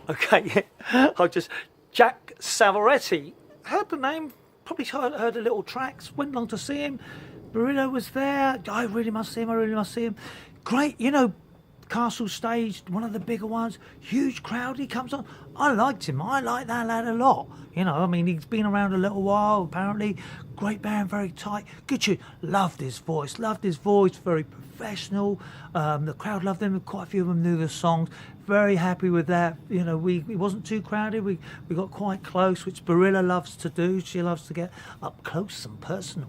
Okay, I just Jack Savoretti. Heard the name, probably heard the little tracks. Went along to see him. Barilla was there. I really must see him. I really must see him. Great, Castle Stage, one of the bigger ones, huge crowd. He comes on. I liked him. I like that lad a lot. He's been around a little while. Apparently, great band, very tight. Good tune. Loved his voice. Very professional. The crowd loved him. Quite a few of them knew the songs. Very happy with that. It wasn't too crowded. We got quite close, which Barilla loves to do. She loves to get up close and personal.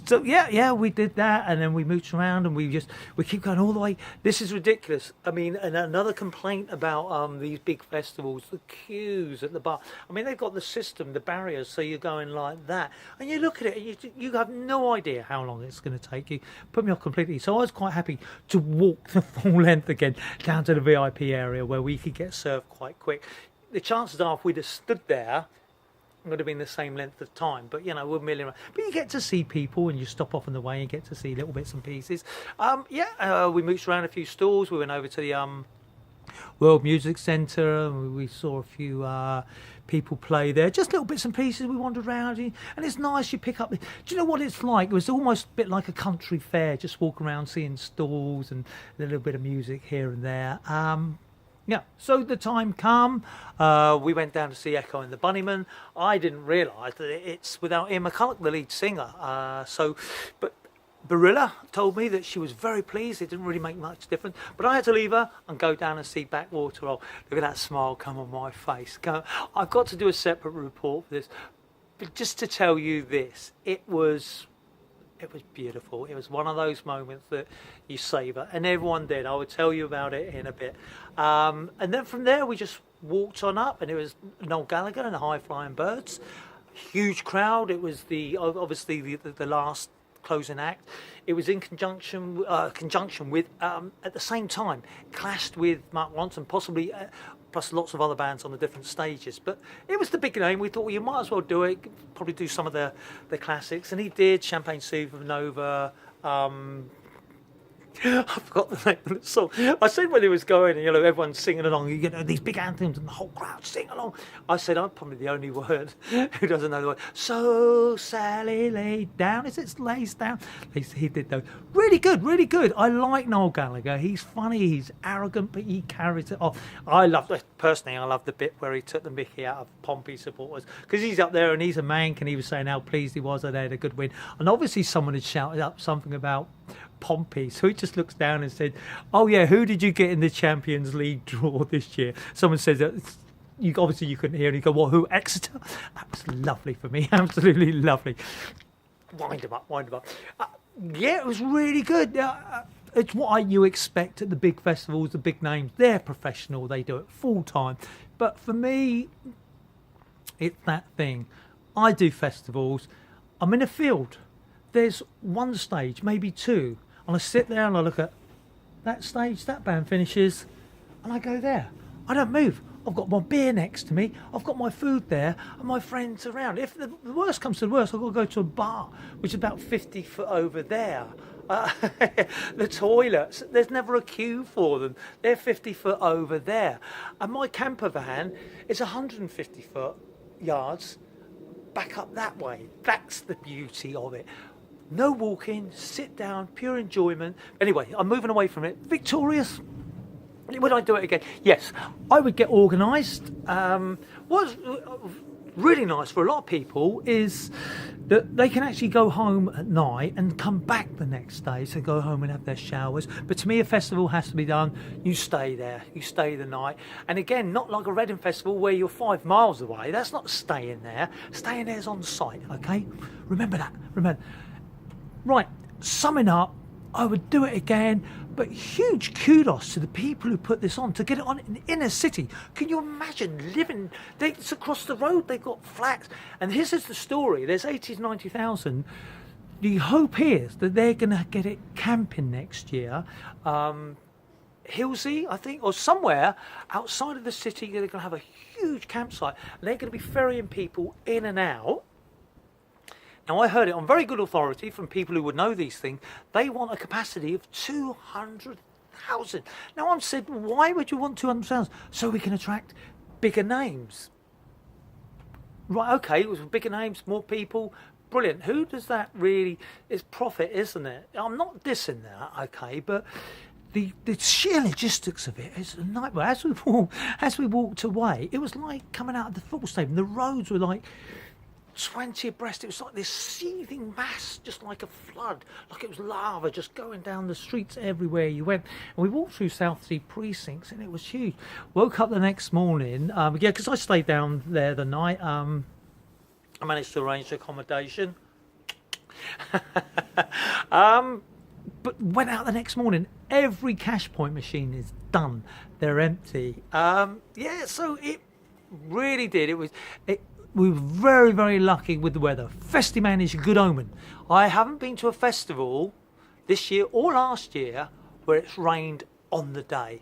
So yeah, we did that, and then we mooched around, and we keep going all the way. This is ridiculous. I mean, and another complaint about these big festivals, the queues at the bar. I mean, they've got the system, the barriers, so you're going like that, and you look at it, and you have no idea how long it's going to take you. Put me off completely. So I was quite happy to walk the full length again down to the VIP area where we could get served quite quick. The chances are, if we'd have stood there, would have been the same length of time, but we're milling around. But you get to see people, and you stop off on the way and get to see little bits and pieces. We mooched around a few stalls. We went over to the World Music Centre, and we saw a few people play there. Just little bits and pieces. We wandered around, and it's nice. You pick up. Do you know what it's like? It was almost a bit like a country fair. Just walking around, seeing stalls and a little bit of music here and there. Yeah, so the time come, we went down to see Echo and the Bunnymen. I didn't realise that it's without Ian McCulloch, the lead singer. But Barilla told me that she was very pleased. It didn't really make much difference. But I had to leave her and go down and see Backwater. Oh, look at that smile come on my face. I've got to do a separate report for this. But just to tell you this, it was beautiful. It was one of those moments that you savour, and everyone did. I will tell you about it in a bit. And then from there, we just walked on up, and it was Noel Gallagher and the High Flying Birds. Huge crowd. It was obviously the last closing act. It was in conjunction with at the same time clashed with Mark Ronson, possibly. Plus lots of other bands on the different stages, but it was the big name. We thought, well, you might as well do it, probably do some of the classics, and he did. Champagne Supernova. I forgot the name of the song. I said when he was going, and everyone's singing along, these big anthems, and the whole crowd sing along. I said, I'm probably the only word who doesn't know the word. So Sally laid down. Is it lays down? He did though. Really good, really good. I like Noel Gallagher. He's funny, he's arrogant, but he carries it off. I love the bit where he took the mickey out of Pompey supporters, because he's up there and he's a mank, and he was saying how pleased he was that they had a good win. And obviously someone had shouted up something about Pompey, so he just looks down and said, oh yeah, who did you get in the Champions League draw this year? Someone says that you couldn't hear, and you go, well, who? Exeter? That was lovely for me. Absolutely lovely. Wind him up. Yeah, it was really good. It's what you expect at the big festivals, the big names. They're professional, they do it full time. But for me, it's that thing. I do festivals, I'm in a field. There's one stage, maybe two, and I sit there and I look at that stage, that band finishes, and I go there. I don't move. I've got my beer next to me, I've got my food there, and my friends around. If the worst comes to the worst, I've got to go to a bar, which is about 50 foot over there. The toilets, there's never a queue for them. They're 50 foot over there. And my camper van is 150 foot yards back up that way. That's the beauty of it. No walking, sit down, pure enjoyment. Anyway, I'm moving away from it. Victorious. Would I do it again? Yes, I would get organised. What's really nice for a lot of people is that they can actually go home at night and come back the next day, so go home and have their showers. But to me, a festival has to be done. You stay there, you stay the night. And again, not like a Reading festival where you're 5 miles away. That's not staying there. Staying there is on site, okay? Remember that. Right, summing up, I would do it again, but huge kudos to the people who put this on, to get it on in the inner city. Can you imagine living, it's across the road, they've got flats, and this is the story, there's 80,000 to 90,000. The hope is that they're going to get it camping next year. Hillsey, I think, or somewhere outside of the city, they're going to have a huge campsite, and they're going to be ferrying people in and out. Now, I heard it on very good authority from people who would know these things. They want a capacity of 200,000 200,000. Now I'm said, why would you want 200,000? So we can attract bigger names. Right, okay, it was bigger names, more people. Brilliant. Who does that really? It's profit, isn't it? I'm not dissing that, okay, but the sheer logistics of it is a nightmare. As we walked away, it was like coming out of the football stadium. The roads were like 20 abreast. It was like this seething mass, just like a flood, like it was lava just going down the streets everywhere you went. And we walked through Southsea precincts, and it was huge. Woke up the next morning, yeah, because I stayed down there the night. I managed to arrange accommodation. But went out the next morning. Every cash point machine is done. They're empty. Yeah, so it really did. We were very, very lucky with the weather. Festie Man is a good omen. I haven't been to a festival this year or last year where it's rained on the day.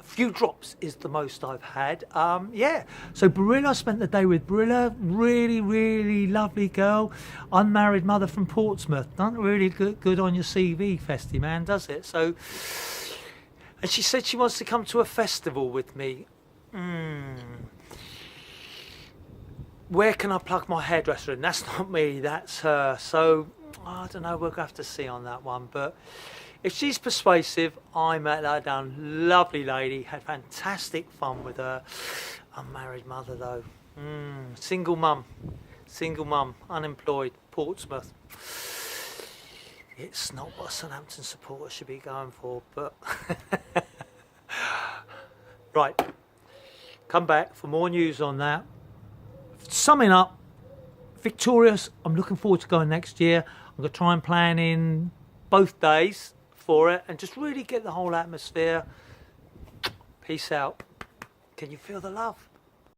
A few drops is the most I've had. Yeah, so Barilla, I spent the day with Barilla. Really, really lovely girl. Unmarried mother from Portsmouth. Not really good on your CV, Festie Man, does it? So, and she said she wants to come to a festival with me. Where can I plug my hairdresser in? That's not me, that's her. So, I don't know, we'll have to see on that one. But if she's persuasive, I met her down. Lovely lady, had fantastic fun with her. Unmarried mother though. Single mum, unemployed, Portsmouth. It's not what a Southampton supporter should be going for, but... Right, come back for more news on that. Summing up, Victorious, I'm looking forward to going next year. I'm going to try and plan in both days for it and just really get the whole atmosphere. Peace out. Can you feel the love?